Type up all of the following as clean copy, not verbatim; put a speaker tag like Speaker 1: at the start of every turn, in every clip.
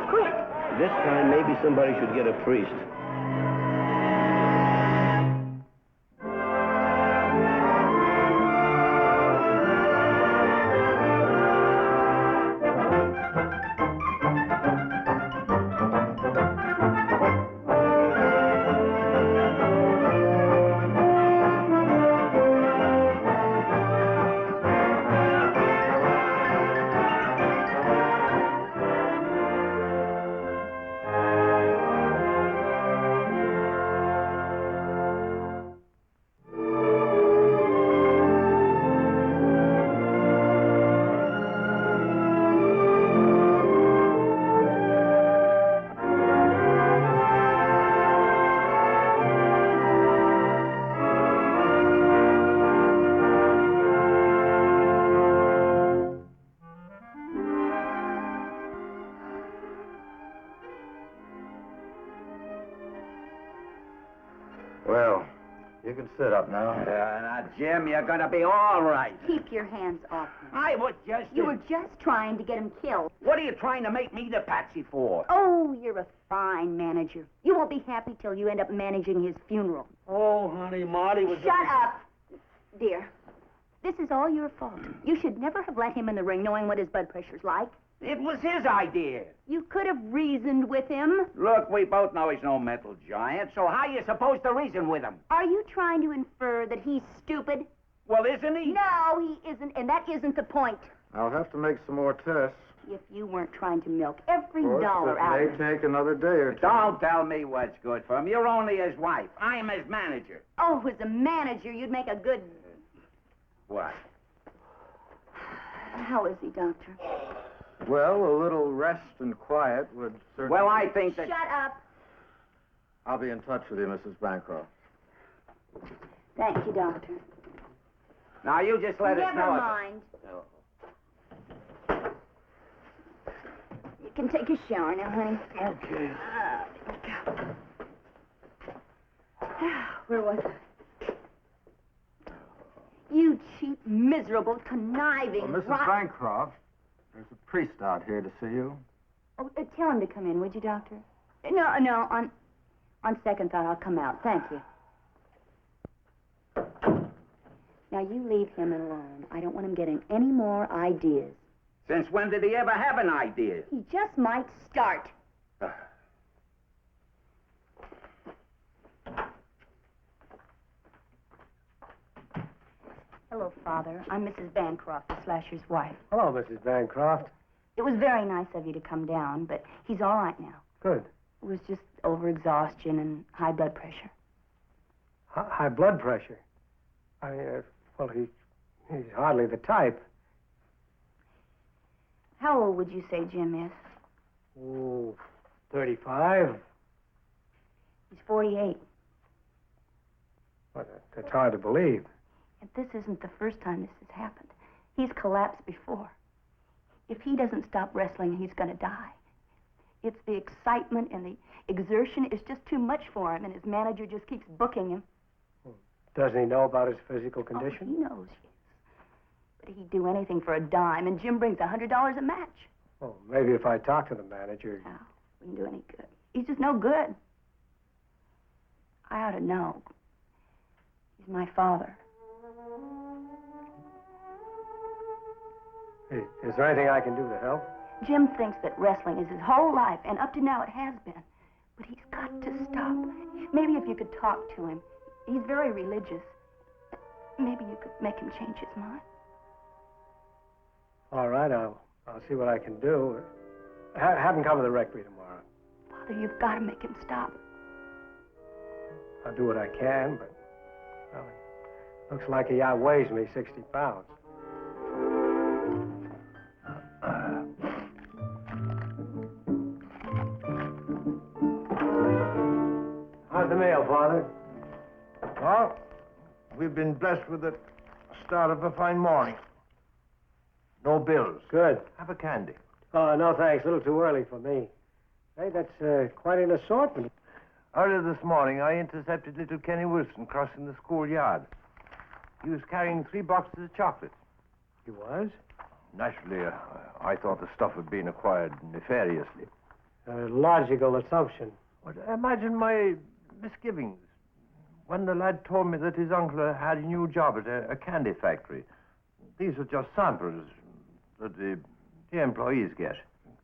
Speaker 1: quick.
Speaker 2: This time, maybe somebody should get a priest.
Speaker 3: Well, you can sit up now.
Speaker 4: Now, Jim, you're gonna be all right.
Speaker 1: Keep your hands off him.
Speaker 4: I was just...
Speaker 1: You were just trying to get him killed.
Speaker 4: What are you trying to make me the patsy for?
Speaker 1: Oh, you're a fine manager. You won't be happy till you end up managing his funeral.
Speaker 4: Oh, honey, Marty was...
Speaker 1: Shut up, dear. This is all your fault. You should never have let him in the ring knowing what his blood pressure's like.
Speaker 4: It was his idea.
Speaker 1: You could have reasoned with him.
Speaker 4: Look, we both know he's no mental giant, so how you supposed to reason with him?
Speaker 1: Are you trying to infer that he's stupid?
Speaker 4: Well, isn't he?
Speaker 1: No, he isn't, and that isn't the point.
Speaker 3: I'll have to make some more tests.
Speaker 1: If you weren't trying to milk every
Speaker 3: Of course,
Speaker 1: dollar out of
Speaker 3: it
Speaker 1: him.
Speaker 3: may take another day or two.
Speaker 4: Don't tell me what's good for him. You're only his wife. I'm his manager.
Speaker 1: Oh, as a manager, you'd make a good...
Speaker 4: What?
Speaker 1: How is he, Doctor?
Speaker 3: Well, a little rest and quiet would certainly...
Speaker 4: Well, I think that...
Speaker 1: Shut up.
Speaker 3: I'll be in touch with you, Mrs. Bancroft.
Speaker 1: Thank you, Doctor.
Speaker 4: Now, you just let us know...
Speaker 1: Never mind. You can take a shower now, honey.
Speaker 3: Okay.
Speaker 1: Where was I? You cheap, miserable, conniving...
Speaker 3: Well, Mrs. Bancroft, there's a priest out here to see you.
Speaker 1: Oh, tell him to come in, would you, Doctor? No, on second thought, I'll come out. Thank you. Now, you leave him alone. I don't want him getting any more ideas.
Speaker 4: Since when did he ever have an idea?
Speaker 1: He just might start. Hello, Father. I'm Mrs. Bancroft, the slasher's wife.
Speaker 5: Hello, Mrs. Bancroft.
Speaker 1: It was very nice of you to come down, but he's all right now.
Speaker 5: Good.
Speaker 1: It was just overexhaustion and high blood pressure.
Speaker 5: High blood pressure. Well, he's hardly the type.
Speaker 1: How old would you say Jim is?
Speaker 5: Oh, 35.
Speaker 1: He's 48.
Speaker 5: Well, that's hard to believe.
Speaker 1: And this isn't the first time this has happened. He's collapsed before. If he doesn't stop wrestling, he's going to die. It's the excitement and the exertion is just too much for him, and his manager just keeps booking him.
Speaker 5: Doesn't he know about his physical
Speaker 1: Oh,
Speaker 5: condition?
Speaker 1: he knows, yes. But he'd do anything for a dime, and Jim brings $100 a match.
Speaker 5: Well, maybe if I talk to the manager.
Speaker 1: Now, wouldn't do any good. He's just no good. I ought to know. He's my father.
Speaker 5: Is there anything I can do to help?
Speaker 1: Jim thinks that wrestling is his whole life, and up to now it has been. But he's got to stop. Maybe if you could talk to him. He's very religious. Maybe you could make him change his mind.
Speaker 5: All right, I'll see what I can do. Have him come to the rectory tomorrow.
Speaker 1: Father, you've got to make him stop.
Speaker 5: I'll do what I can, but well, it looks like he outweighs me 60 pounds. How's the mail, Father?
Speaker 3: Well, we've been blessed with the start of a fine morning. No bills.
Speaker 5: Good.
Speaker 3: Have a candy.
Speaker 5: Oh, no, thanks. A little too early for me. Hey, that's quite an assortment.
Speaker 3: Earlier this morning, I intercepted little Kenny Wilson crossing the schoolyard. He was carrying 3 boxes of chocolates.
Speaker 5: He was?
Speaker 3: Naturally, I thought the stuff had been acquired nefariously.
Speaker 5: A logical assumption.
Speaker 3: But imagine my misgivings when the lad told me that his uncle had a new job at a candy factory. These are just samples that the employees get.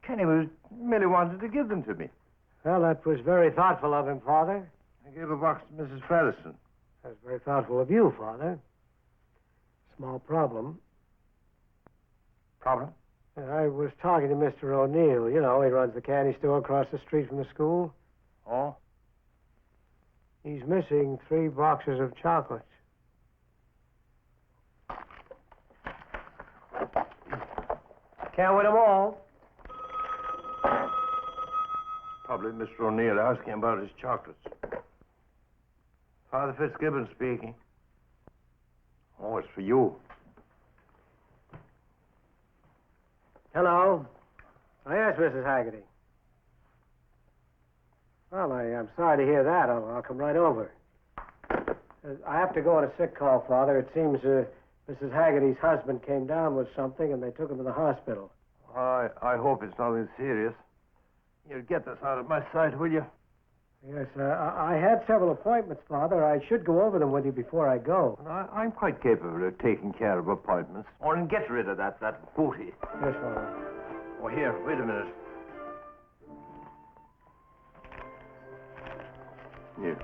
Speaker 3: Kenny was merely wanted to give them to me.
Speaker 5: Well, that was very thoughtful of him, Father.
Speaker 3: I gave a box to Mrs. Featherston.
Speaker 5: That's very thoughtful of you, Father. Small problem.
Speaker 3: Problem?
Speaker 5: I was talking to Mr. O'Neill. You know, he runs the candy store across the street from the school.
Speaker 3: Oh?
Speaker 5: He's missing 3 boxes of chocolates. Can't win them all.
Speaker 3: Probably Mr. O'Neill asking about his chocolates. Father Fitzgibbon speaking. Oh, it's for you.
Speaker 5: Hello. Oh, yes, Mrs. Haggerty. Well, I'm sorry to hear that. I'll come right over. I have to go on a sick call, Father. It seems Mrs. Haggerty's husband came down with something, and they took him to the hospital.
Speaker 3: I hope it's nothing serious. You'll get this out of my sight, will you?
Speaker 5: Yes, I had several appointments, Father. I should go over them with you before I go.
Speaker 3: I'm quite capable of taking care of appointments. Or and get rid of that booty.
Speaker 5: Yes, Father.
Speaker 3: Oh, here, wait a minute. Here.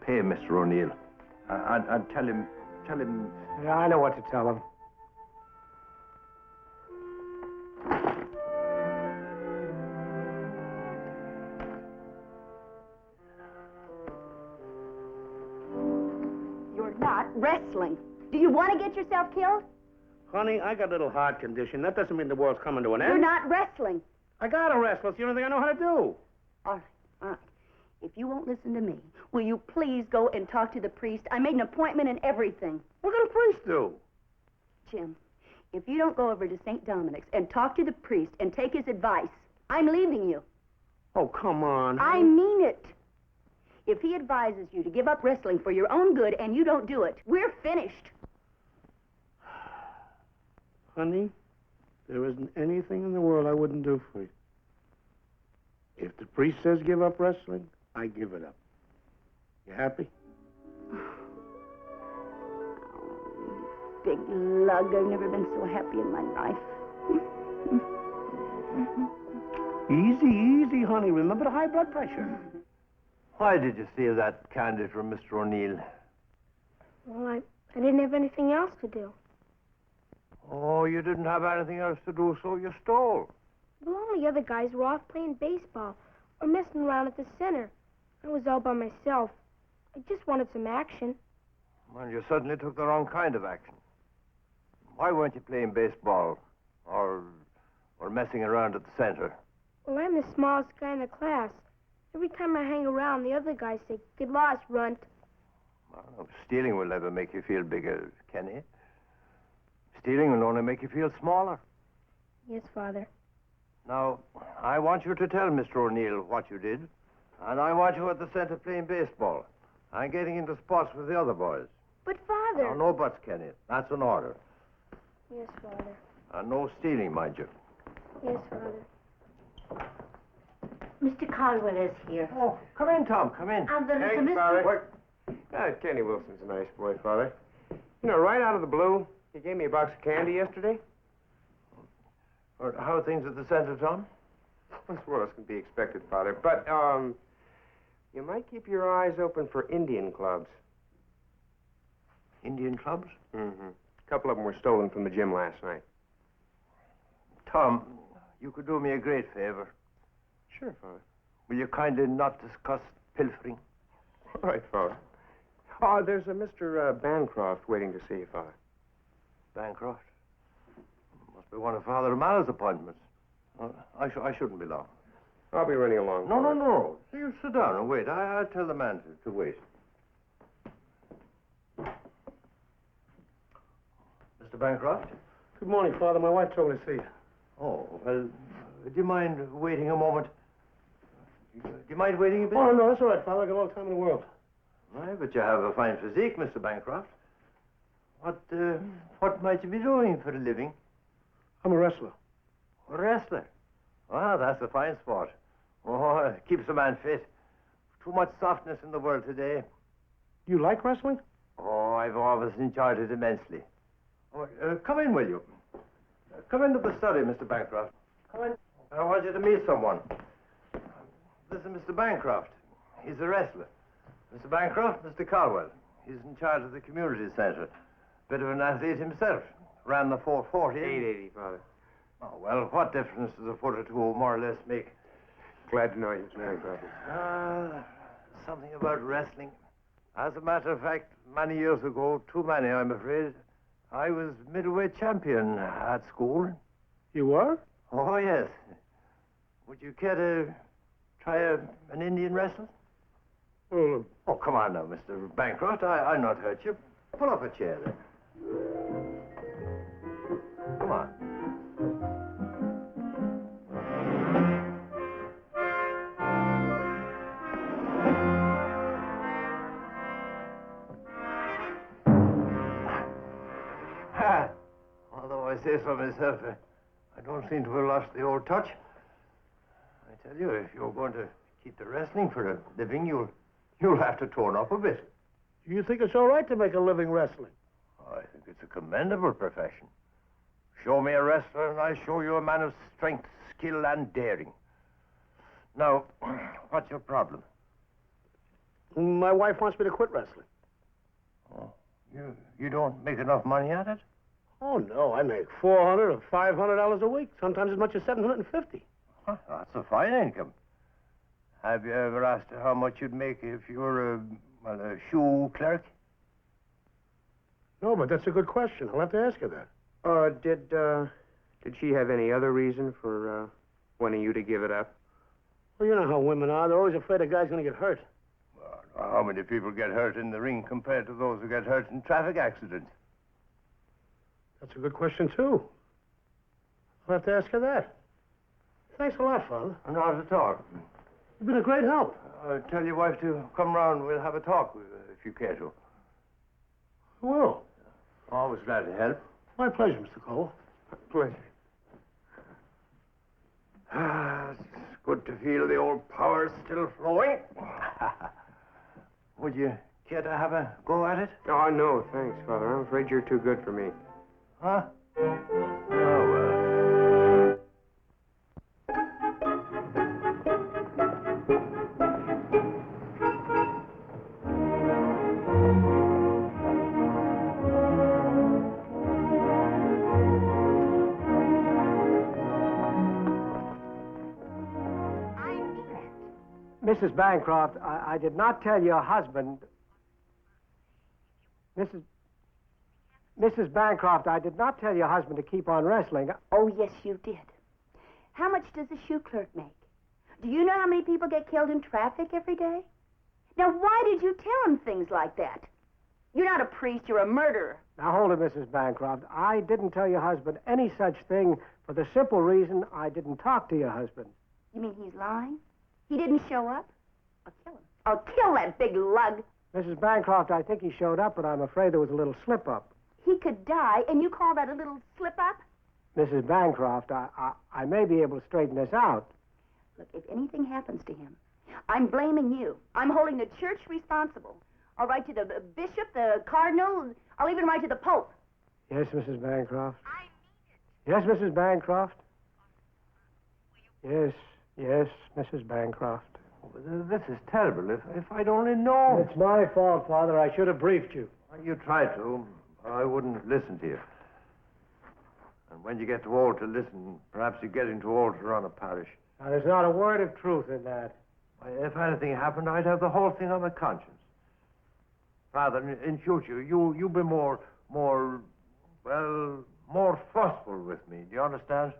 Speaker 3: Pay Mr. O'Neill. And tell him...
Speaker 5: Yeah, I know what to tell him.
Speaker 1: You're not wrestling. Do you want to get yourself killed?
Speaker 2: Honey, I got a little heart condition. That doesn't mean the world's coming to an end.
Speaker 1: You're not wrestling.
Speaker 2: I gotta wrestle. It's the only thing I know how to do.
Speaker 1: All right, all right. If you won't listen to me, will you please go and talk to the priest? I made an appointment and everything.
Speaker 2: What can a priest do?
Speaker 1: Jim, if you don't go over to St. Dominic's and talk to the priest and take his advice, I'm leaving you.
Speaker 2: Oh, come on.
Speaker 1: I mean it. If he advises you to give up wrestling for your own good and you don't do it, we're finished.
Speaker 2: Honey, there isn't anything in the world I wouldn't do for you. If the priest says give up wrestling, I give it up. You happy?
Speaker 1: Big lug, I've never been so happy in my life.
Speaker 2: Easy, easy, honey. Remember the high blood pressure.
Speaker 3: Why did you steal that candy from Mr. O'Neill?
Speaker 6: Well, I didn't have anything else to do.
Speaker 3: Oh, you didn't have anything else to do, so you stole.
Speaker 6: Well, all the other guys were off playing baseball or messing around at the center. I was all by myself. I just wanted some action.
Speaker 3: Well, you certainly took the wrong kind of action. Why weren't you playing baseball or messing around at the center?
Speaker 6: Well, I'm the smallest guy in the class. Every time I hang around, the other guys say, "Get lost, runt."
Speaker 3: Well, stealing will never make you feel bigger, Kenny. Stealing will only make you feel smaller.
Speaker 6: Yes, Father.
Speaker 3: Now, I want you to tell Mr. O'Neill what you did, and I want you at the center playing baseball. I'm getting into sports with the other boys.
Speaker 6: But, Father...
Speaker 3: Now, no buts, Kenny. That's an order.
Speaker 6: Yes, Father.
Speaker 3: And no stealing, mind you.
Speaker 6: Yes, Father.
Speaker 7: Mr. Caldwell is here.
Speaker 3: Oh, come in, Tom. Come in.
Speaker 7: And there is a
Speaker 8: Thanks,
Speaker 7: Mr.
Speaker 8: Father. Kenny Wilson's a nice boy, Father. You know, right out of the blue, he gave me a box of candy yesterday.
Speaker 3: How are things at the center, Tom?
Speaker 8: What else can be expected, Father? But, you might keep your eyes open for Indian clubs.
Speaker 3: Indian clubs?
Speaker 8: Mm-hmm. A couple of them were stolen from the gym last night.
Speaker 3: Tom, you could do me a great favor.
Speaker 8: Sure, Father.
Speaker 3: Will you kindly not discuss pilfering?
Speaker 8: All right, Father. Oh, there's a Mr. Bancroft waiting to see you, Father.
Speaker 3: Bancroft? Must be one of Father O'Malley's appointments. I shouldn't be long.
Speaker 8: I'll be running along.
Speaker 3: No,
Speaker 8: Father.
Speaker 3: no. You sit down and wait. I'll tell the man to wait. Mr. Bancroft?
Speaker 2: Good morning, Father. My wife told me to see you.
Speaker 3: Oh, well, do you mind waiting a moment? Do you mind waiting a bit?
Speaker 2: Oh, no, that's all right, Father. I got all the time in the world.
Speaker 3: Why, but you have a fine physique, Mr. Bancroft. What might you be doing for a living?
Speaker 2: I'm a wrestler.
Speaker 3: A wrestler? Well, that's a fine sport. Oh, it keeps a man fit. Too much softness in the world today.
Speaker 2: You like wrestling?
Speaker 3: Oh, I've always enjoyed it immensely. Oh, come in, will you? Come into the study, Mr. Bancroft. Come in. I want you to meet someone. This is Mr. Bancroft. He's a wrestler. Mr. Bancroft, Mr. Caldwell. He's in charge of the community center. Bit of an athlete himself. Ran the 440.
Speaker 8: 880, Father.
Speaker 3: Oh, well, what difference does a foot or two more or less make?
Speaker 8: Glad to know you, Mr. Bancroft.
Speaker 3: Something about wrestling. As a matter of fact, many years ago, too many, I'm afraid, I was middleweight champion at school.
Speaker 2: You were?
Speaker 3: Oh, yes. Would you care to try an Indian wrestle?
Speaker 2: Well,
Speaker 3: Oh, come on now, Mr. Bancroft. I'll not hurt you. Pull up a chair there. Come on. Although I say so myself, I don't seem to have lost the old touch. I tell you, if you're going to keep the wrestling for a living, you'll have to tone up a bit.
Speaker 2: do you think it's all right to make a living wrestling?
Speaker 3: I think it's a commendable profession. Show me a wrestler, and I'll show you a man of strength, skill, and daring. Now, what's your problem?
Speaker 2: My wife wants me to quit wrestling.
Speaker 3: Oh, you don't make enough money at it?
Speaker 2: Oh, no, I make $400 or $500 a week, sometimes as much as $750.
Speaker 3: Huh, that's a fine income. Have you ever asked her how much you'd make if you were a shoe clerk?
Speaker 2: No, but that's a good question. I'll have to ask her that.
Speaker 8: Did she have any other reason for wanting you to give it up?
Speaker 2: Well, you know how women are. They're always afraid a guy's going to get hurt.
Speaker 3: Well, how many people get hurt in the ring compared to those who get hurt in traffic accidents?
Speaker 2: That's a good question, too. I'll have to ask her that. Thanks a lot, Father.
Speaker 3: Not at all.
Speaker 2: You've been a great help.
Speaker 3: Tell your wife to come round. We'll have a talk if you care to.
Speaker 2: I will.
Speaker 3: Always glad to help.
Speaker 2: My pleasure, Mr. Cole.
Speaker 8: Pleasure.
Speaker 3: It's good to feel the old power still flowing. Would you care to have a go at it?
Speaker 8: Oh, no, thanks, Father. I'm afraid you're too good for me.
Speaker 3: Huh? Oh, well.
Speaker 5: Mrs. Bancroft, I did not tell your husband... Mrs. Bancroft, I did not tell your husband to keep on wrestling.
Speaker 1: Oh, yes, you did. How much does a shoe clerk make? Do you know how many people get killed in traffic every day? Now, why did you tell him things like that? You're not a priest, you're a murderer.
Speaker 5: Now, hold it, Mrs. Bancroft. I didn't tell your husband any such thing for the simple reason I didn't talk to your husband.
Speaker 1: You mean he's lying? He didn't show up? I'll kill him. I'll kill that big lug.
Speaker 5: Mrs. Bancroft, I think he showed up, but I'm afraid there was a little slip-up.
Speaker 1: He could die, and you call that a little slip-up?
Speaker 5: Mrs. Bancroft, I may be able to straighten this out.
Speaker 1: Look, if anything happens to him, I'm blaming you. I'm holding the church responsible. I'll write to the bishop, the cardinal. I'll even write to the pope.
Speaker 5: Yes, Mrs. Bancroft. Yes, Mrs. Bancroft. Yes, Mrs. Bancroft.
Speaker 3: This is terrible. If I'd only known.
Speaker 5: It's my fault, Father. I should have briefed you.
Speaker 3: You tried to. I wouldn't listen to you. And when you get too old to listen, perhaps you're getting too old to run a parish.
Speaker 5: Now, there's not a word of truth in that.
Speaker 3: If anything happened, I'd have the whole thing on my conscience. Father, in future, you be more forceful with me. Do you understand?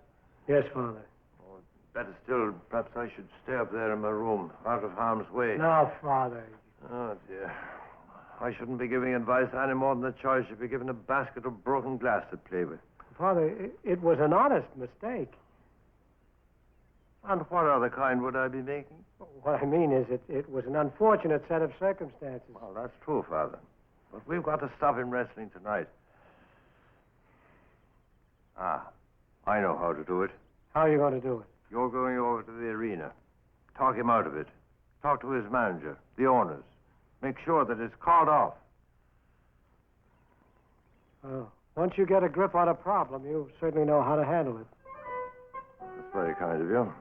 Speaker 5: Yes, Father.
Speaker 3: Or better still, perhaps I should stay up there in my room, out of harm's way.
Speaker 5: Now, Father.
Speaker 3: Oh, dear. I shouldn't be giving advice any more than the child should be given a basket of broken glass to play with.
Speaker 5: Father, it was an honest mistake.
Speaker 3: And what other kind would I be making?
Speaker 5: What I mean is, it was an unfortunate set of circumstances.
Speaker 3: Well, that's true, Father. But we've got to stop him wrestling tonight. I know how to do it.
Speaker 5: How are you going to do it?
Speaker 3: You're going over to the arena. talk him out of it. Talk to his manager, the owners. Make sure that it's called off.
Speaker 5: Well, once you get a grip on a problem, you certainly know how to handle it.
Speaker 3: That's very kind of you.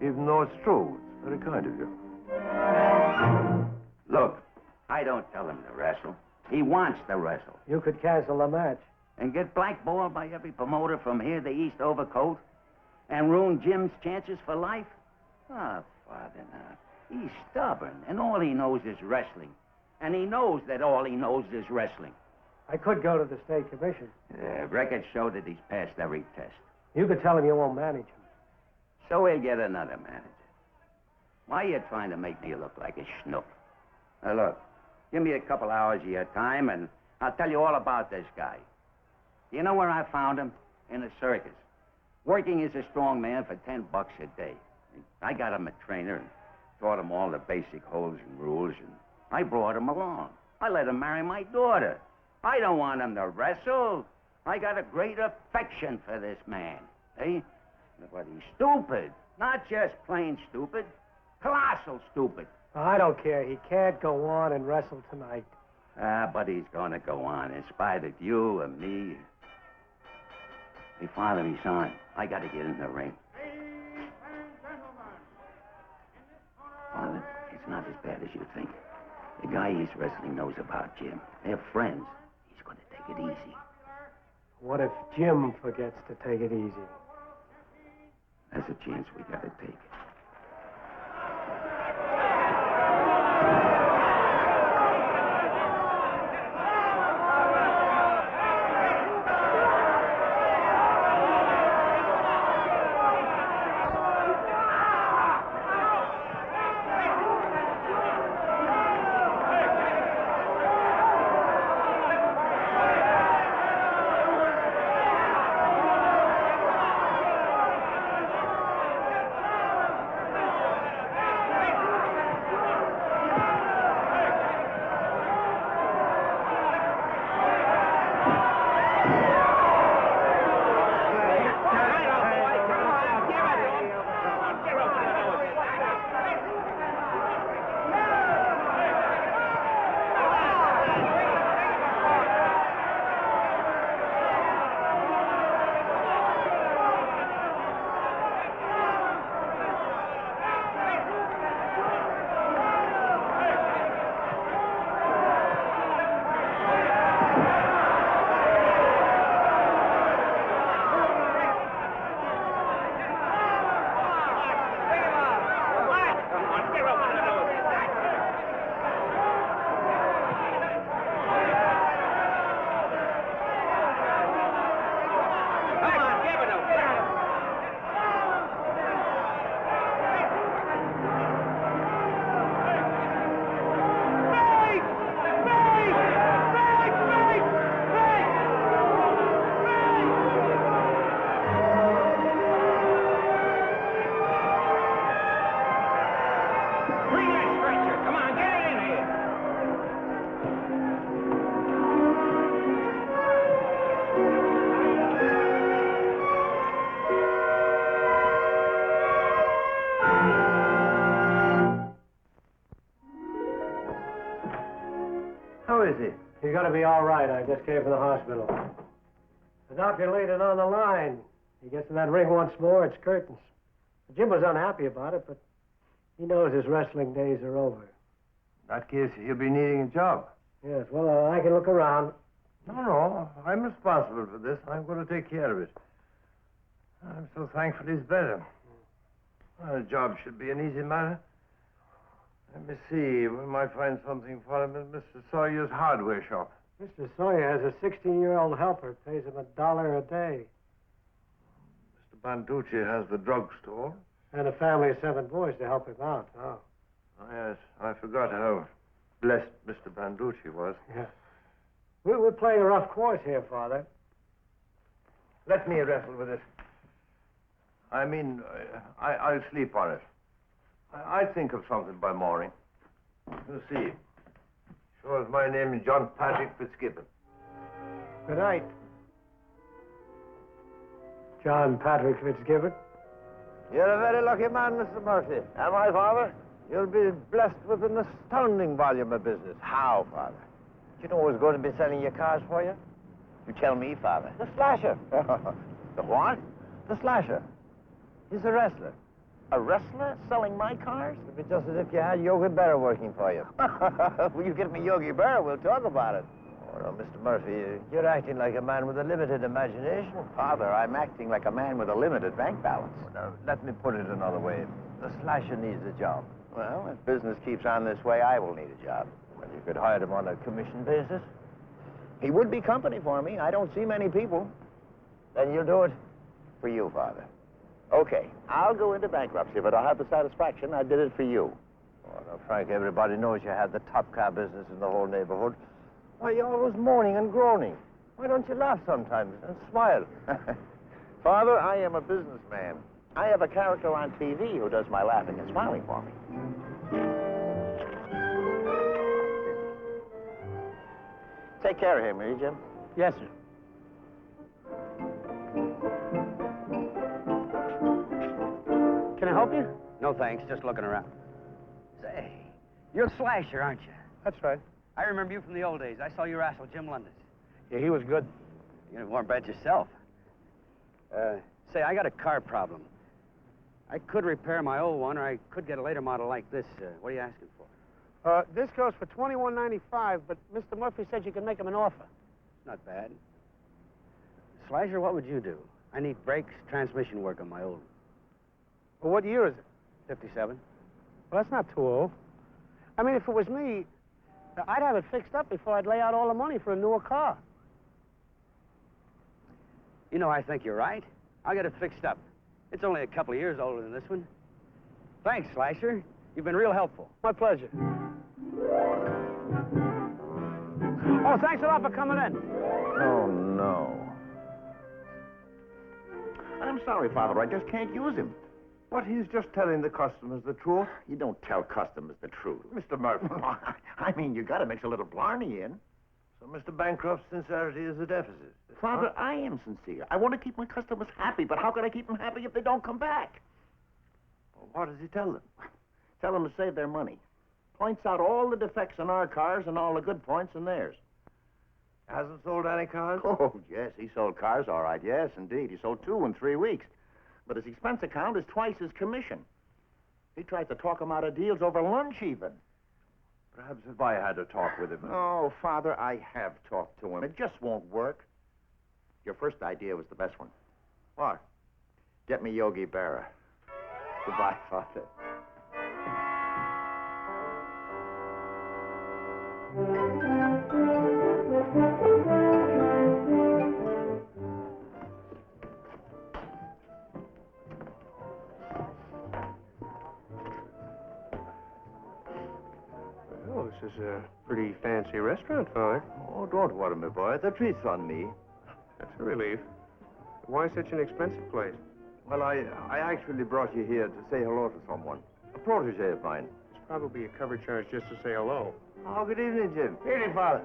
Speaker 3: Even though it's true, it's very kind of you.
Speaker 4: Look, I don't tell him to wrestle. He wants to wrestle.
Speaker 5: You could cancel the match.
Speaker 4: And get blackballed by every promoter from here to East Overcoat? And ruin Jim's chances for life? Oh, Father, now. He's stubborn, and all he knows is wrestling. And he knows that all he knows is wrestling.
Speaker 5: I could go to the state commission.
Speaker 4: Records show that he's passed every test.
Speaker 5: You could tell him you won't manage him.
Speaker 4: So he'll get another manager. Why are you trying to make me look like a schnook? Now, look, give me a couple hours of your time, and I'll tell you all about this guy. You know where I found him? In a circus. Working as a strong man for $10 a day. I got him a trainer and taught him all the basic holds and rules, and I brought him along. I let him marry my daughter. I don't want him to wrestle. I got a great affection for this man. Eh? But he's stupid. Not just plain stupid. Colossal stupid.
Speaker 5: I don't care. He can't go on and wrestle tonight.
Speaker 4: But he's gonna go on, in spite of you and me. Hey, Father, he's on. I gotta get in the ring. Father, it's not as bad as you think. The guy he's wrestling knows about Jim. They're friends. He's gonna take it easy.
Speaker 5: What if Jim forgets to take it easy?
Speaker 4: That's a chance we gotta take.
Speaker 3: How is he?
Speaker 5: He's going to be all right. I just came from the hospital. The doctor laid it on the line. He gets in that ring once more, it's curtains. Jim was unhappy about it, but he knows his wrestling days are over.
Speaker 3: In that case, he'll be needing a job.
Speaker 5: Yes, well, I can look around.
Speaker 3: No, I'm responsible for this. I'm going to take care of it. I'm so thankful he's better. Well, a job should be an easy matter. Let me see. We might find something for him at Mr. Sawyer's hardware shop.
Speaker 5: Mr. Sawyer has a 16-year-old helper, pays him $1 a day.
Speaker 3: Mr. Banducci has the drugstore.
Speaker 5: And a family of 7 boys to help him out. Oh.
Speaker 3: Oh, yes, I forgot how blessed Mr. Banducci was.
Speaker 5: Yeah. We're playing a rough course here, Father.
Speaker 3: Let me wrestle with it. I mean, I'll sleep on it. I'll think of something by morning. You'll see. Sure as my name is John Patrick Fitzgibbon.
Speaker 5: Good night. John Patrick Fitzgibbon.
Speaker 3: You're a very lucky man, Mr. Murphy. Am I, Father? You'll be blessed with an astounding volume of business.
Speaker 9: How, Father? Do you know who's going to be selling your cars for you? You tell me, Father.
Speaker 3: The Slasher.
Speaker 9: The what?
Speaker 3: The Slasher. He's a wrestler.
Speaker 9: A wrestler selling my cars?
Speaker 3: It'd be just as if you had Yogi Berra working for you.
Speaker 9: Will you get me Yogi Berra? We'll talk about it.
Speaker 3: Oh, no, Mr. Murphy, you're acting like a man with a limited imagination.
Speaker 9: Father, I'm acting like a man with a limited bank balance.
Speaker 3: Now, let me put it another way. The Slasher needs a job.
Speaker 9: Well, if business keeps on this way, I will need a job.
Speaker 3: Well, you could hire him on a commission basis.
Speaker 9: He would be company for me. I don't see many people.
Speaker 3: Then you'll do it.
Speaker 9: For you, Father. Okay, I'll go into bankruptcy, but I'll have the satisfaction I did it for you.
Speaker 3: Oh, now, Frank, everybody knows you had the top car business in the whole neighborhood. Why, you're always moaning and groaning. Why don't you laugh sometimes and smile?
Speaker 9: Father, I am a businessman. I have a character on TV who does my laughing and smiling for me. Take care of him, will you, Jim?
Speaker 2: Yes, sir. Can I help you?
Speaker 10: No, thanks. Just looking around. Say, you're Slasher, aren't you?
Speaker 2: That's right.
Speaker 10: I remember you from the old days. I saw you wrestle Jim London.
Speaker 2: Yeah, he was good.
Speaker 10: You weren't bad yourself. Say, I got a car problem. I could repair my old one, or I could get a later model like this. What are you asking for?
Speaker 2: This goes for $21.95, but Mr. Murphy said you could make him an offer.
Speaker 10: Not bad. Slasher, what would you do? I need brakes, transmission work on my old one.
Speaker 2: Well, what year is it?
Speaker 10: 57.
Speaker 2: Well, that's not too old. I mean, if it was me, I'd have it fixed up before I'd lay out all the money for a newer car.
Speaker 10: You know, I think you're right. I'll get it fixed up. It's only a couple of years older than this one. Thanks, Slasher. You've been real helpful.
Speaker 2: My pleasure. Oh, thanks a lot for coming in.
Speaker 3: Oh, no.
Speaker 9: I'm sorry, Father. I just can't use him.
Speaker 3: But he's just telling the customers the truth.
Speaker 9: You don't tell customers the truth.
Speaker 3: Mr. Murphy.
Speaker 9: I mean, you got to mix a little Blarney in.
Speaker 3: So Mr. Bancroft's sincerity is a deficit.
Speaker 9: Father, I am sincere. I want to keep my customers happy, but how can I keep them happy if they don't come back?
Speaker 3: Well, what does he tell them?
Speaker 9: Tell them to save their money. Points out all the defects in our cars and all the good points in theirs.
Speaker 3: Hasn't sold any cars?
Speaker 9: Oh, yes, he sold cars all right. Yes, indeed. He sold 2 in 3 weeks. But his expense account is twice his commission. He tried to talk him out of deals over lunch, even.
Speaker 3: Perhaps if I had a talk with him.
Speaker 9: Oh, Father, I have talked to him. It just won't work. Your first idea was the best one.
Speaker 3: What?
Speaker 9: Get me Yogi Berra. Goodbye, Father.
Speaker 8: Oh, this is a pretty fancy restaurant, Father.
Speaker 3: Oh, don't worry, my boy. The treat's on me.
Speaker 8: That's a relief. Why such an expensive place?
Speaker 3: Well, I actually brought you here to say hello to someone. A protege of mine.
Speaker 8: It's probably a cover charge just to say hello.
Speaker 3: Oh, good evening, Jim.
Speaker 2: Evening, Father.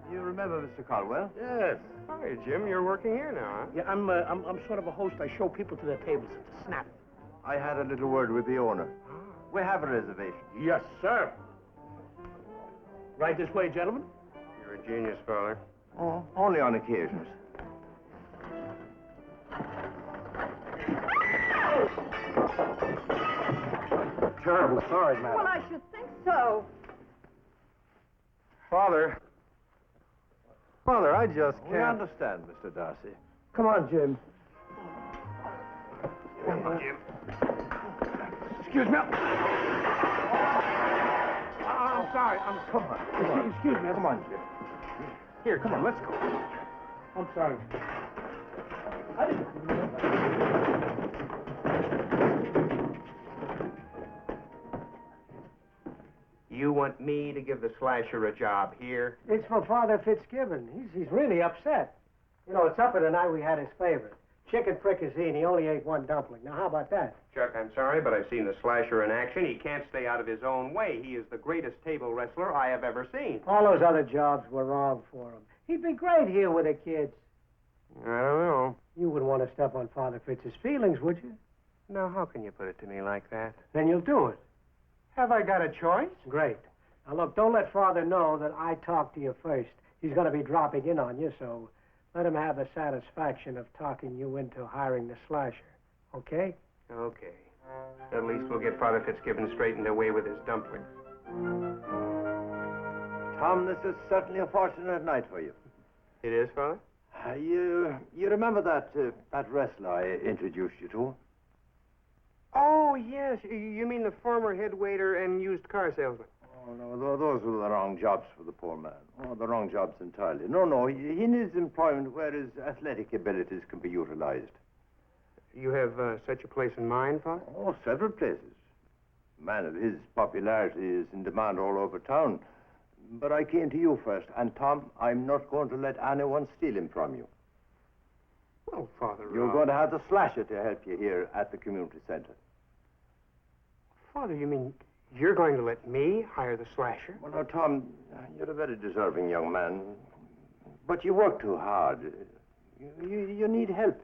Speaker 3: You remember Mr. Caldwell?
Speaker 2: Yes.
Speaker 8: Hi, Jim. You're working here now, huh?
Speaker 2: Yeah, I'm sort of a host. I show people to their tables. It's a snap.
Speaker 3: I had a little word with the owner. We have a reservation.
Speaker 2: Yes, sir. Right this way, gentlemen.
Speaker 8: You're a genius, Father.
Speaker 3: Oh, only on occasions.
Speaker 2: Terrible sorry, madam.
Speaker 11: Well, I should think so.
Speaker 8: Father. Father, I just
Speaker 3: We
Speaker 8: can't...
Speaker 3: understand, Mr. Darcy.
Speaker 2: Come on, Jim.
Speaker 8: Come on, Jim.
Speaker 2: Excuse me. I'm sorry.
Speaker 3: Come on.
Speaker 2: Excuse me.
Speaker 3: Come on, Jim.
Speaker 2: Here, come on. Let's go. I'm sorry. I didn't...
Speaker 8: You want me to give the Slasher a job here?
Speaker 5: It's for Father Fitzgibbon. He's really upset. You know, at supper tonight we had his favorite. Chicken fricassee, he only ate 1 dumpling. Now, how about that?
Speaker 8: Chuck, I'm sorry, but I've seen the Slasher in action. He can't stay out of his own way. He is the greatest table wrestler I have ever seen.
Speaker 5: All those other jobs were wrong for him. He'd be great here with the kids.
Speaker 8: I don't know.
Speaker 5: You wouldn't want to step on Father Fitz's feelings, would you?
Speaker 8: Now, how can you put it to me like that?
Speaker 5: Then you'll do it.
Speaker 8: Have I got a choice?
Speaker 5: Great. Now, look, don't let Father know that I talked to you first. He's going to be dropping in on you, so let him have the satisfaction of talking you into hiring the slasher. Okay?
Speaker 8: Okay. At least we'll get Father Fitzgibbon straightened away with his dumplings.
Speaker 3: Tom, this is certainly a fortunate night for you.
Speaker 8: It is, Father?
Speaker 3: You remember that wrestler I introduced you to?
Speaker 8: Oh, yes. You mean the former head waiter and used car salesman?
Speaker 3: Oh, no, those were the wrong jobs for the poor man. Oh, the wrong jobs entirely. No, he needs employment where his athletic abilities can be utilized.
Speaker 8: You have such a place in mind, Father?
Speaker 3: Oh, several places. A man of his popularity is in demand all over town. But I came to you first, and Tom, I'm not going to let anyone steal him from you.
Speaker 8: Well, Father...
Speaker 3: You're going to have the slasher to help you here at the community center.
Speaker 8: Father, you mean you're going to let me hire the slasher?
Speaker 3: Well, now, Tom, you're a very deserving young man, but you work too hard. You need help.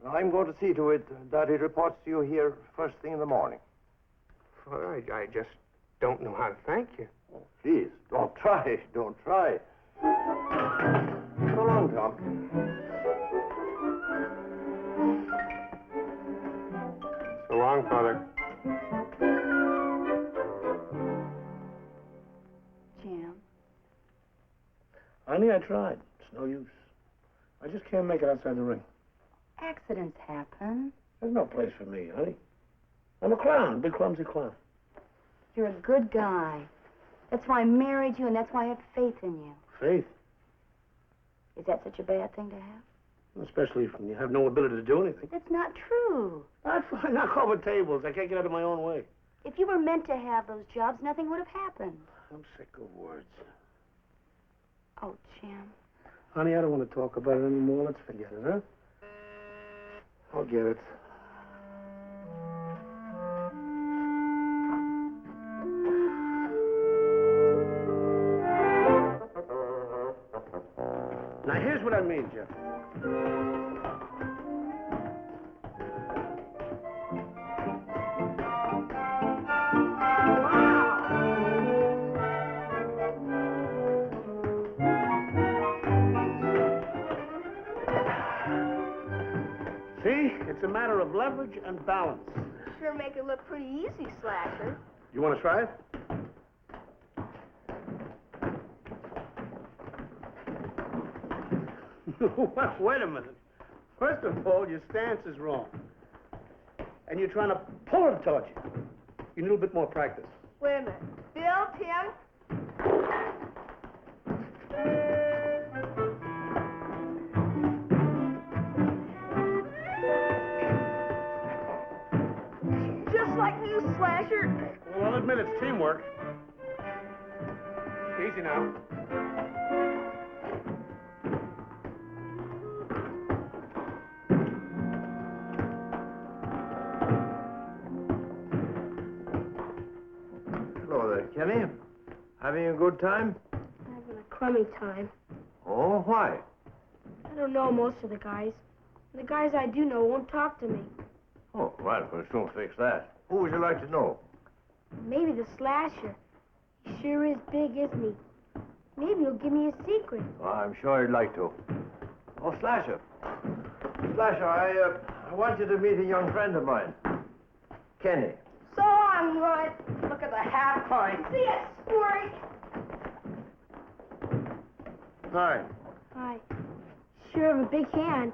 Speaker 3: I'm going to see to it that he reports to you here first thing in the morning.
Speaker 8: Father, I just don't know how to thank you.
Speaker 3: Oh, please, don't try. Don't try. So long, Tom.
Speaker 8: So long, Father.
Speaker 1: Jim.
Speaker 2: Honey, I tried. It's no use. I just can't make it outside the ring.
Speaker 1: Accidents happen.
Speaker 2: There's no place for me, honey. I'm a clown, a big clumsy clown.
Speaker 1: You're a good guy. That's why I married you, and that's why I have faith in you.
Speaker 2: Faith?
Speaker 1: Is that such a bad thing to have?
Speaker 2: Especially when you have no ability to do anything.
Speaker 1: That's not true.
Speaker 2: I'd fine knock over tables. I can't get out of my own way.
Speaker 1: If you were meant to have those jobs, nothing would have happened.
Speaker 2: I'm sick of words.
Speaker 1: Oh, Jim.
Speaker 2: Honey, I don't want to talk about it anymore. Let's forget it, huh? I'll get it. Now, here's what I mean, Jeff. See? It's a matter of leverage and balance.
Speaker 6: Sure make it look pretty easy, Slasher.
Speaker 2: You want to try it? Wait a minute. First of all, your stance is wrong. And you're trying to pull it towards you. You need a little bit more practice.
Speaker 6: Wait a minute. Bill, Tim? Just like you, Slasher.
Speaker 2: Well, I'll admit it's teamwork. Easy now.
Speaker 3: Hello there, Kenny. Having a good time?
Speaker 6: Having a crummy time.
Speaker 3: Oh, why?
Speaker 6: I don't know most of the guys. The guys I do know won't talk to me.
Speaker 3: Oh, well, we'll soon fix that. Who would you like to know?
Speaker 6: Maybe the Slasher. He sure is big, isn't he? Maybe he'll give me a secret.
Speaker 3: Oh, I'm sure he'd like to. Oh, Slasher. Slasher, I want you to meet a young friend of mine. Kenny.
Speaker 6: So long, Rod. Look at the half pint. See ya, Squirt.
Speaker 2: Hi.
Speaker 6: Hi. Sure have a big hand.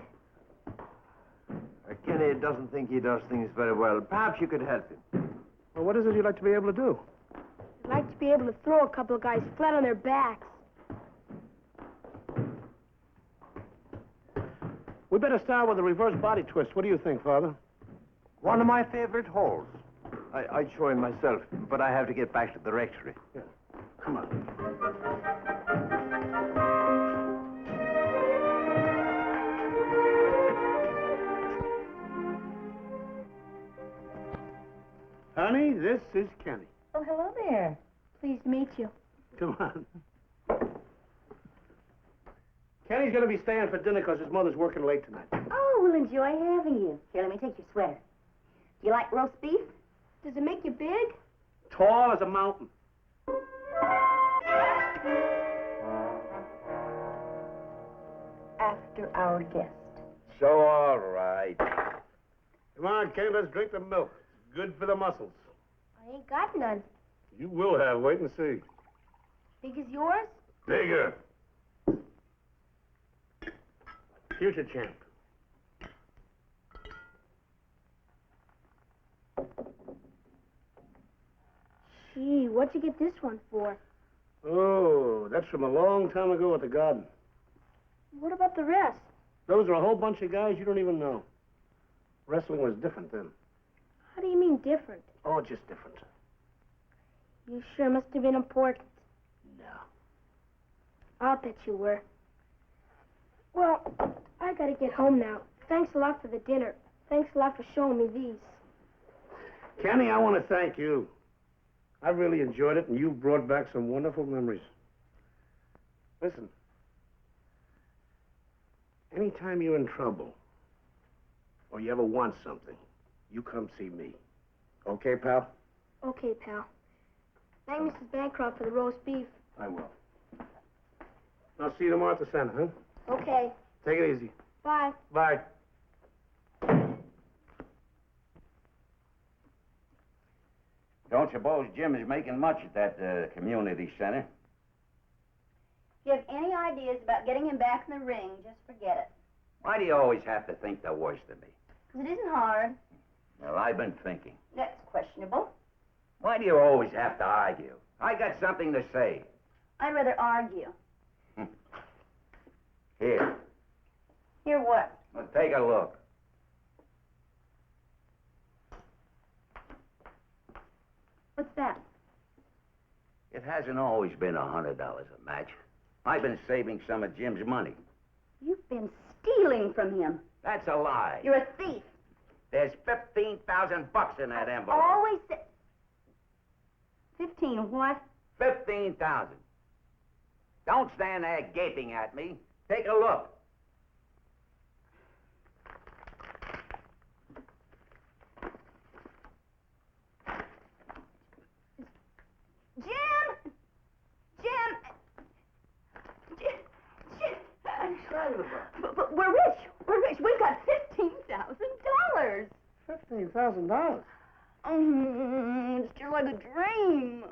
Speaker 3: Kenny doesn't think he does things very well. Perhaps you could help him.
Speaker 2: Well, what is it you'd like to be able to do?
Speaker 6: I'd like to be able to throw a couple of guys flat on their backs.
Speaker 2: We better start with a reverse body twist. What do you think, Father?
Speaker 3: One of my favorite holes. I'd show him myself, but I have to get back to the rectory.
Speaker 2: Yeah. Come on. Honey, this is Kenny.
Speaker 7: Oh, hello there. Pleased to meet you.
Speaker 2: Come on. Kenny's going to be staying for dinner because his mother's working late tonight.
Speaker 7: Oh, we'll enjoy having you. Here, let me take your sweater.
Speaker 1: You like roast beef?
Speaker 6: Does it make you big?
Speaker 2: Tall as a mountain.
Speaker 1: After our guest.
Speaker 4: So, all right.
Speaker 2: Come on, Kay, let's drink the milk. It's good for the muscles.
Speaker 6: I ain't got none.
Speaker 2: You will have. Wait and see.
Speaker 6: Big as yours?
Speaker 2: Bigger. Future champ.
Speaker 6: Gee, what'd you get this one for?
Speaker 2: Oh, that's from a long time ago at the garden.
Speaker 6: What about the rest?
Speaker 2: Those are a whole bunch of guys you don't even know. Wrestling was different then.
Speaker 6: How do you mean different?
Speaker 2: Oh, just different.
Speaker 6: You sure must have been important.
Speaker 2: No.
Speaker 6: I'll bet you were. Well, I gotta get home now. Thanks a lot for the dinner. Thanks a lot for showing me these.
Speaker 2: Kenny, I want to thank you. I really enjoyed it, and you brought back some wonderful memories. Listen, anytime you're in trouble, or you ever want something, you come see me. Okay, pal?
Speaker 6: Okay, pal. Thank Mrs. Bancroft for the roast beef.
Speaker 2: I will. I'll see you tomorrow at the center, huh?
Speaker 6: Okay.
Speaker 2: Take it easy.
Speaker 6: Bye.
Speaker 2: Bye.
Speaker 4: Don't suppose Jim is making much at that community center?
Speaker 1: If you have any ideas about getting him back in the ring, just forget it.
Speaker 4: Why do you always have to think the worst of me?
Speaker 1: Because it isn't hard.
Speaker 4: Well, I've been thinking.
Speaker 1: That's questionable.
Speaker 4: Why do you always have to argue? I got something to say.
Speaker 1: I'd rather argue.
Speaker 4: Here.
Speaker 1: Hear what?
Speaker 4: Well, take a look.
Speaker 1: What's that?
Speaker 4: It hasn't always been $100 a match. I've been saving some of Jim's money.
Speaker 1: You've been stealing from him.
Speaker 4: That's a lie.
Speaker 1: You're a thief.
Speaker 4: There's $15,000 in that envelope.
Speaker 1: Always say... 15 what?
Speaker 4: 15,000. Don't stand there gaping at me. Take a look.
Speaker 1: Jim! But we're rich. We're rich. We've got $15,000.
Speaker 2: $15,000?
Speaker 1: It's just like a dream.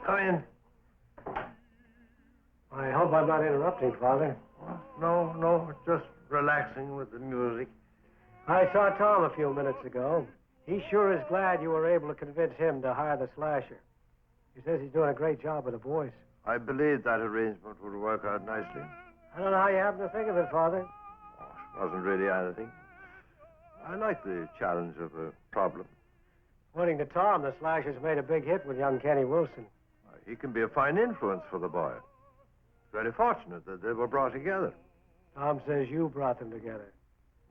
Speaker 5: Come in. I hope I'm not interrupting, Father.
Speaker 3: No, just relaxing with the music.
Speaker 5: I saw Tom a few minutes ago. He sure is glad you were able to convince him to hire the slasher. He says he's doing a great job with the boys.
Speaker 3: I believe that arrangement would work out nicely.
Speaker 5: I don't know how you happen to think of it, Father.
Speaker 3: Oh, it wasn't really anything. I like the challenge of a problem.
Speaker 5: According to Tom, the slasher's made a big hit with young Kenny Wilson.
Speaker 3: He can be a fine influence for the boy. Very fortunate that they were brought together.
Speaker 5: Tom says you brought them together.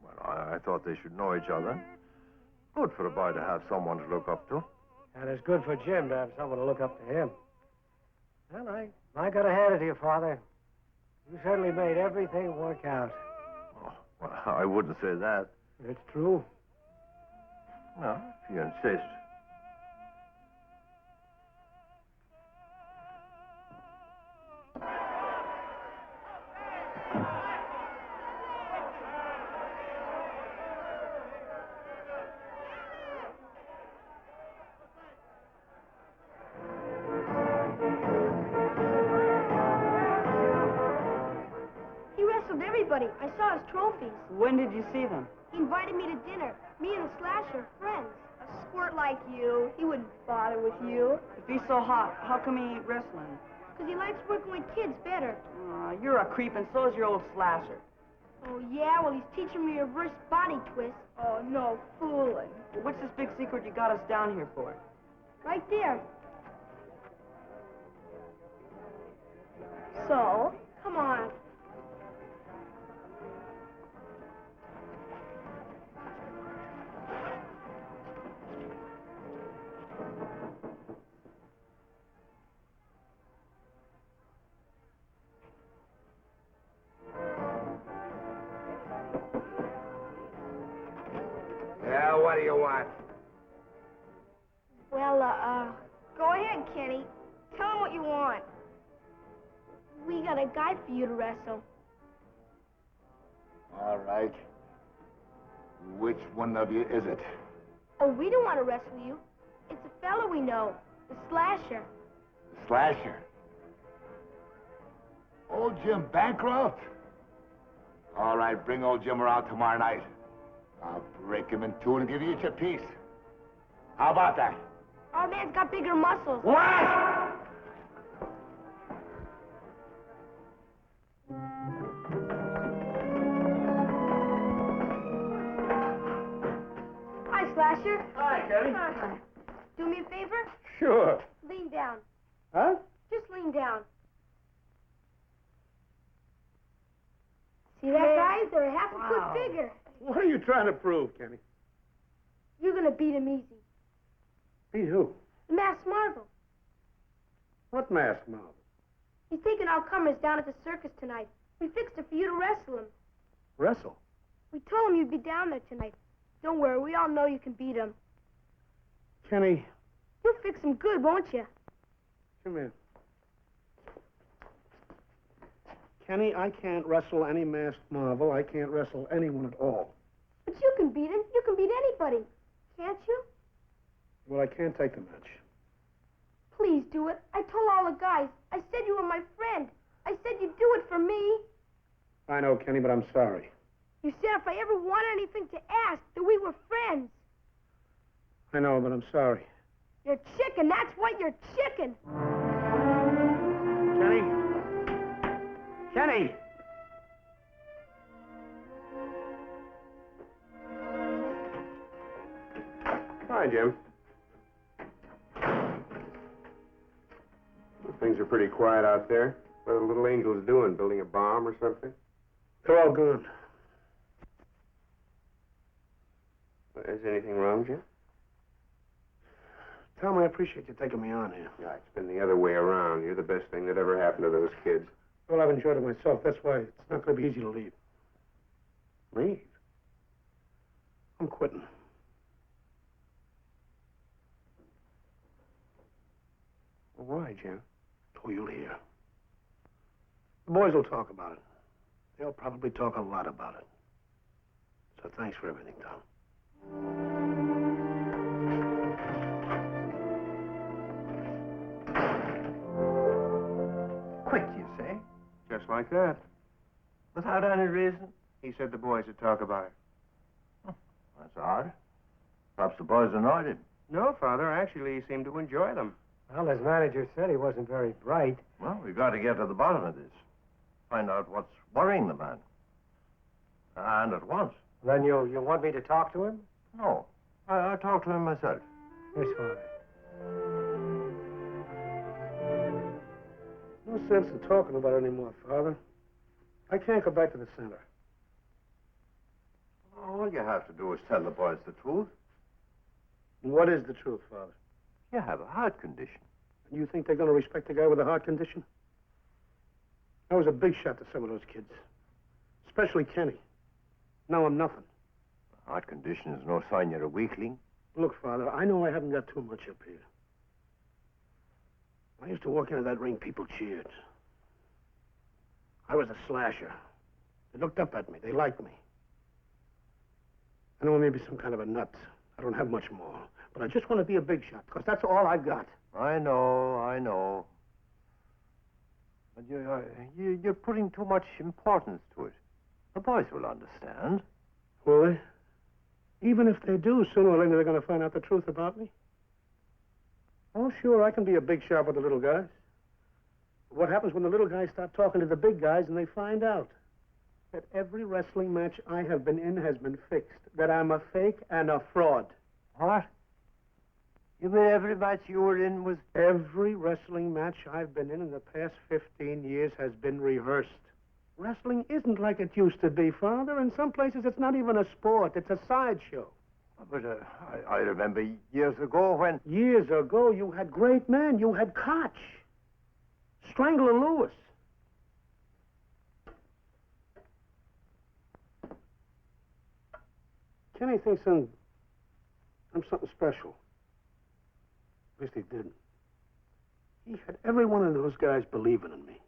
Speaker 3: Well, I thought they should know each other. Good for a boy to have someone to look up to.
Speaker 5: And it's good for Jim to have someone to look up to him. Well, I got to hand it to you, Father. You certainly made everything work out.
Speaker 3: Oh, well, I wouldn't say that.
Speaker 5: It's true.
Speaker 3: No, if you insist.
Speaker 6: He wrestled everybody. I saw his trophies.
Speaker 11: When did you see them?
Speaker 6: He invited me to dinner. Me and the slasher, friends.
Speaker 1: A squirt like you, he wouldn't bother with you.
Speaker 11: If he's so hot, how come he ain't wrestling?
Speaker 6: Because he likes working with kids better.
Speaker 11: You're a creep, and so's your old slasher.
Speaker 6: Oh, yeah? Well, he's teaching me a reverse body twist.
Speaker 1: Oh, no fooling.
Speaker 11: Well, what's this big secret you got us down here for?
Speaker 6: Right there.
Speaker 1: So?
Speaker 6: Come on.
Speaker 8: Well, what do you want?
Speaker 6: Well, go ahead, Kenny. Tell him what you want. We got a guy for you to wrestle.
Speaker 9: All right. Which one of you is it?
Speaker 6: Oh, we don't want to wrestle you. It's a fella we know, the Slasher.
Speaker 9: Slasher. Old Jim Bancroft? All right, bring old Jim around tomorrow night. I'll break him in two and give you each a piece. How about that?
Speaker 6: Our man's got bigger muscles.
Speaker 9: What?
Speaker 6: Hi, Slasher.
Speaker 2: Hi, Kenny.
Speaker 6: Hi. Do me a favor?
Speaker 2: Sure.
Speaker 6: Lean down.
Speaker 2: Huh?
Speaker 6: Just lean down. See that, guys? They're half a foot bigger.
Speaker 2: What are you trying to prove, Kenny?
Speaker 6: You're gonna beat him easy.
Speaker 2: Beat who?
Speaker 6: The Masked Marvel.
Speaker 2: What masked Marvel?
Speaker 6: He's taking all comers down at the circus tonight. We fixed it for you to wrestle him.
Speaker 2: Wrestle?
Speaker 6: We told him you'd be down there tonight. Don't worry, we all know you can beat him.
Speaker 2: Kenny,
Speaker 6: You'll fix him good, won't you?
Speaker 2: come here. Kenny, I can't wrestle any masked Marvel. I can't wrestle anyone at all.
Speaker 6: But you can beat him. You can beat anybody. Can't you?
Speaker 2: Well, I can't take the match.
Speaker 6: Please do it. I told all the guys. I said you were my friend. I said you'd do it for me.
Speaker 2: I know, Kenny, but I'm sorry.
Speaker 6: You said if I ever wanted anything to ask, that we were friends.
Speaker 2: I know, but I'm sorry.
Speaker 6: You're chicken. That's what you're chicken.
Speaker 2: Kenny? Kenny!
Speaker 8: Hi, Jim. Well, things are pretty quiet out there. What are the little angels doing? Building a bomb or something?
Speaker 2: They're all gone.
Speaker 8: Is anything wrong, Jim?
Speaker 2: Tom, I appreciate you taking me on here.
Speaker 8: Yeah, it's been the other way around. You're the best thing that ever happened to those kids.
Speaker 2: Well, I've enjoyed it myself. That's why it's not going to be easy to leave.
Speaker 8: Leave?
Speaker 2: I'm quitting.
Speaker 8: Well, why, Jim?
Speaker 2: Oh, you'll hear. The boys will talk about it. They'll probably talk a lot about it. So thanks for everything, Tom.
Speaker 3: Quit, you say?
Speaker 8: Just like that.
Speaker 3: Without any reason?
Speaker 8: He said the boys would talk about it.
Speaker 3: That's odd. Perhaps the boys annoyed him.
Speaker 8: No, Father. Actually, he seemed to enjoy them.
Speaker 5: Well, his manager said he wasn't very bright.
Speaker 3: Well, we've got to get to the bottom of this. Find out what's worrying the man. And at once.
Speaker 5: Then you want me to talk to him?
Speaker 3: No. I'll talk to him myself.
Speaker 5: Yes, Father.
Speaker 2: No sense in talking about it anymore, Father. I can't go back to the center.
Speaker 3: All you have to do is tell the boys the truth.
Speaker 2: And what is the truth, Father?
Speaker 3: You have a heart condition.
Speaker 2: And you think they're going to respect a guy with a heart condition? I was a big shot to some of those kids. Especially Kenny. Now I'm nothing.
Speaker 3: A heart condition is no sign you're a weakling.
Speaker 2: Look, Father, I know I haven't got too much up here. I used to walk into that ring, people cheered. I was a slasher. They looked up at me. They liked me. I know I may be some kind of a nut. I don't have much more. But I just want to be a big shot, because that's all I've got.
Speaker 3: I know. But you're putting too much importance to it. The boys will understand.
Speaker 2: Will they? Even if they do, sooner or later they're going to find out the truth about me. Oh, sure, I can be a big shot with the little guys. But what happens when the little guys start talking to the big guys and they find out that every wrestling match I have been in has been fixed, that I'm a fake and a fraud?
Speaker 3: What? You mean every match you were in was...
Speaker 2: Every wrestling match I've been in the past 15 years has been rehearsed. Wrestling isn't like it used to be, Father. In some places, it's not even a sport. It's a sideshow.
Speaker 3: But I remember years ago when...
Speaker 2: Years ago, you had great men. You had Koch, Strangler Lewis. Kenny thinks I'm something special. At least he didn't. He had every one of those guys believing in me.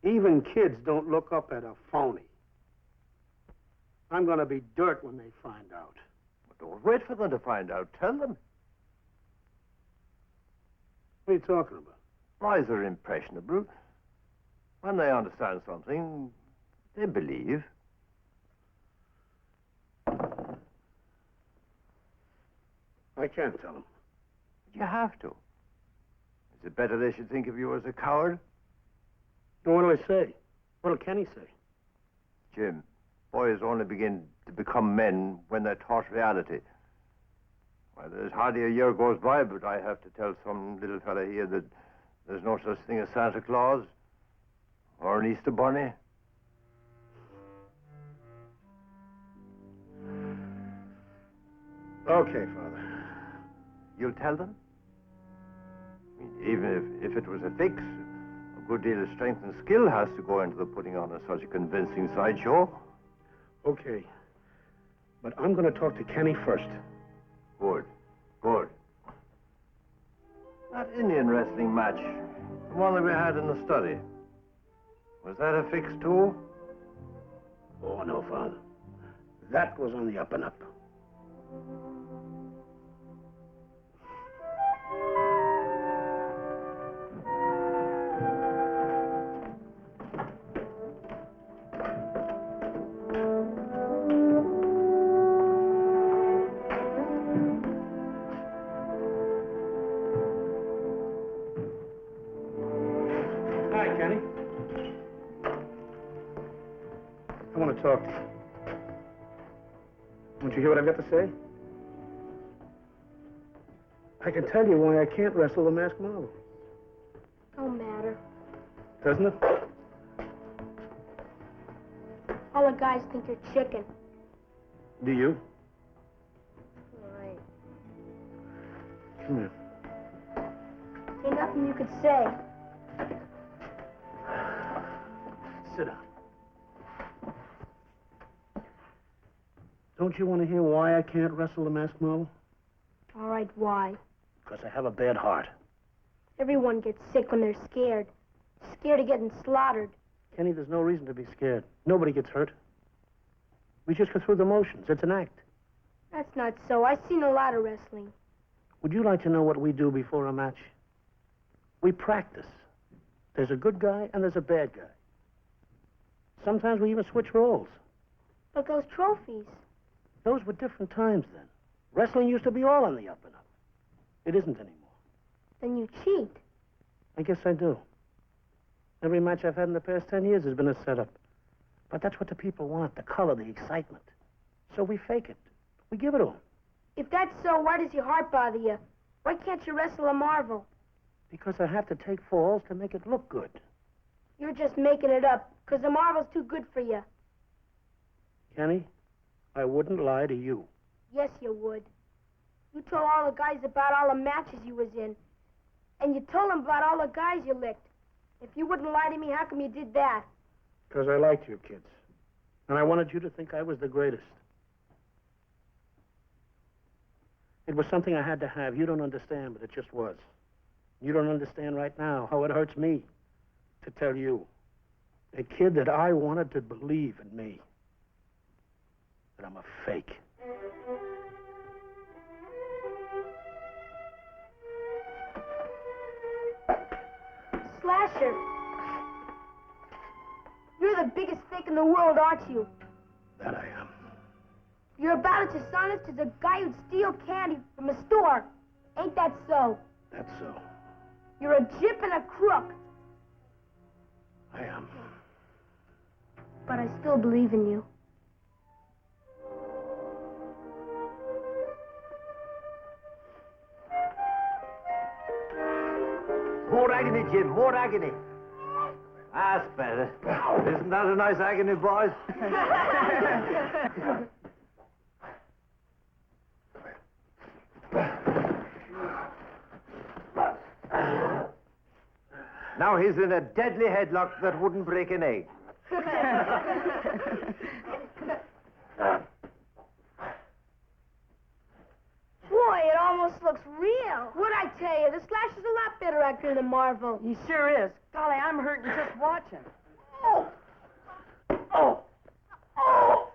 Speaker 2: Even kids don't look up at a phony. I'm going to be dirt when they find out.
Speaker 3: But don't wait for them to find out. Tell them.
Speaker 2: What are you talking about?
Speaker 3: Boys are impressionable. When they understand something, they believe.
Speaker 2: I can't tell them.
Speaker 3: But you have to. Is it better they should think of you as a coward?
Speaker 2: Well, what do I say? What'll Kenny say?
Speaker 3: Jim, boys only begin to become men when they're taught reality. Well, there's hardly a year goes by, but I have to tell some little fella here that there's no such thing as Santa Claus or an Easter Bunny.
Speaker 2: Okay, Father.
Speaker 3: You'll tell them? I mean, even if it was a fix, a good deal of strength and skill has to go into the putting on of such a convincing sideshow.
Speaker 2: Okay. But I'm going to talk to Kenny first.
Speaker 3: Good. Good. That Indian wrestling match, the one that we had in the study, was that a fix too?
Speaker 2: Oh, no, Father. That was on the up and up. Hi, Kenny. I want to talk to you. Won't you hear what I've got to say? I can tell you why I can't wrestle the masked model.
Speaker 6: Don't matter.
Speaker 2: Doesn't it?
Speaker 6: All the guys think you're chicken.
Speaker 2: Do you?
Speaker 6: All right.
Speaker 2: Come here.
Speaker 6: Ain't nothing you could say.
Speaker 2: Sit down. Don't you want to hear why I can't wrestle the masked model?
Speaker 6: All right, why?
Speaker 2: Because I have a bad heart.
Speaker 6: Everyone gets sick when they're scared. Scared of getting slaughtered.
Speaker 2: Kenny, there's no reason to be scared. Nobody gets hurt. We just go through the motions. It's an act.
Speaker 6: That's not so. I've seen a lot of wrestling.
Speaker 2: Would you like to know what we do before a match? We practice. There's a good guy and there's a bad guy. Sometimes we even switch roles.
Speaker 6: But those trophies.
Speaker 2: Those were different times then. Wrestling used to be all on the up and up. It isn't anymore.
Speaker 6: Then you cheat.
Speaker 2: I guess I do. Every match I've had in the past 10 years has been a setup. But that's what the people want, the color, the excitement. So we fake it. We give it to them.
Speaker 6: If that's so, why does your heart bother you? Why can't you wrestle a marvel?
Speaker 2: Because I have to take falls to make it look good.
Speaker 6: You're just making it up, because the marvel's too good for you.
Speaker 2: Kenny, I wouldn't lie to you.
Speaker 6: Yes, you would. You told all the guys about all the matches you was in. And you told them about all the guys you licked. If you wouldn't lie to me, how come you did that?
Speaker 2: Because I liked you kids. And I wanted you to think I was the greatest. It was something I had to have. You don't understand, but it just was. You don't understand right now how it hurts me to tell you, a kid that I wanted to believe in me, that I'm a fake.
Speaker 6: Slasher, you're the biggest fake in the world, aren't you?
Speaker 2: That I am.
Speaker 6: You're about as dishonest as a guy who'd steal candy from a store. Ain't that so?
Speaker 2: That's so.
Speaker 6: You're a gyp and a crook.
Speaker 2: I am.
Speaker 6: But I still believe in you.
Speaker 3: More agony, Jim, more agony. That's better. Isn't that a nice agony, boys? Now he's in a deadly headlock that wouldn't break an egg.
Speaker 6: Bill! What'd I tell you? The Slash is a lot better actor than Marvel.
Speaker 11: He sure is. Golly, I'm hurting just watching.
Speaker 2: Oh! Oh! Oh!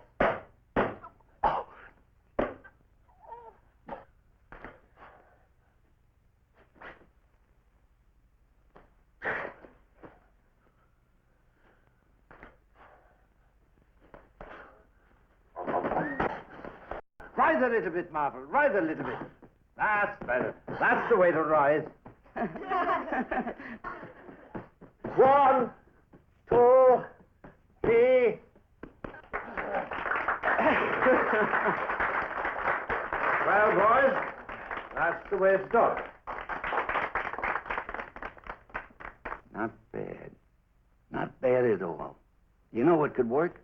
Speaker 3: Rise a little bit, Marvel. Rise a little bit. That's better. That's the way to rise.
Speaker 2: 1, 2, 3.
Speaker 3: Well, boys, that's the way it's done.
Speaker 4: Not bad. Not bad at all. You know what could work?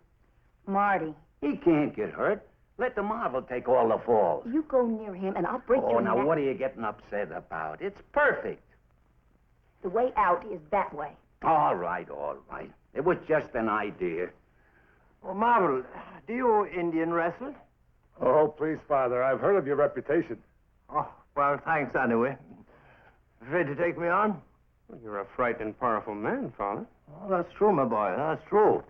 Speaker 1: Marty,
Speaker 4: He can't get hurt. Let the Marvel take all the falls.
Speaker 1: you go near him and I'll break
Speaker 4: Oh,
Speaker 1: your
Speaker 4: now
Speaker 1: neck.
Speaker 4: what are you getting upset about? It's perfect.
Speaker 1: The way out is that way.
Speaker 4: All right, all right. It was just an idea.
Speaker 3: Well, Marvel, do you Indian wrestle?
Speaker 12: Oh, please, Father. I've heard of your reputation.
Speaker 3: Oh, well, thanks anyway. Afraid to take me on?
Speaker 8: Well, you're a frightened, powerful man, Father.
Speaker 3: Oh, that's true, my boy. That's true.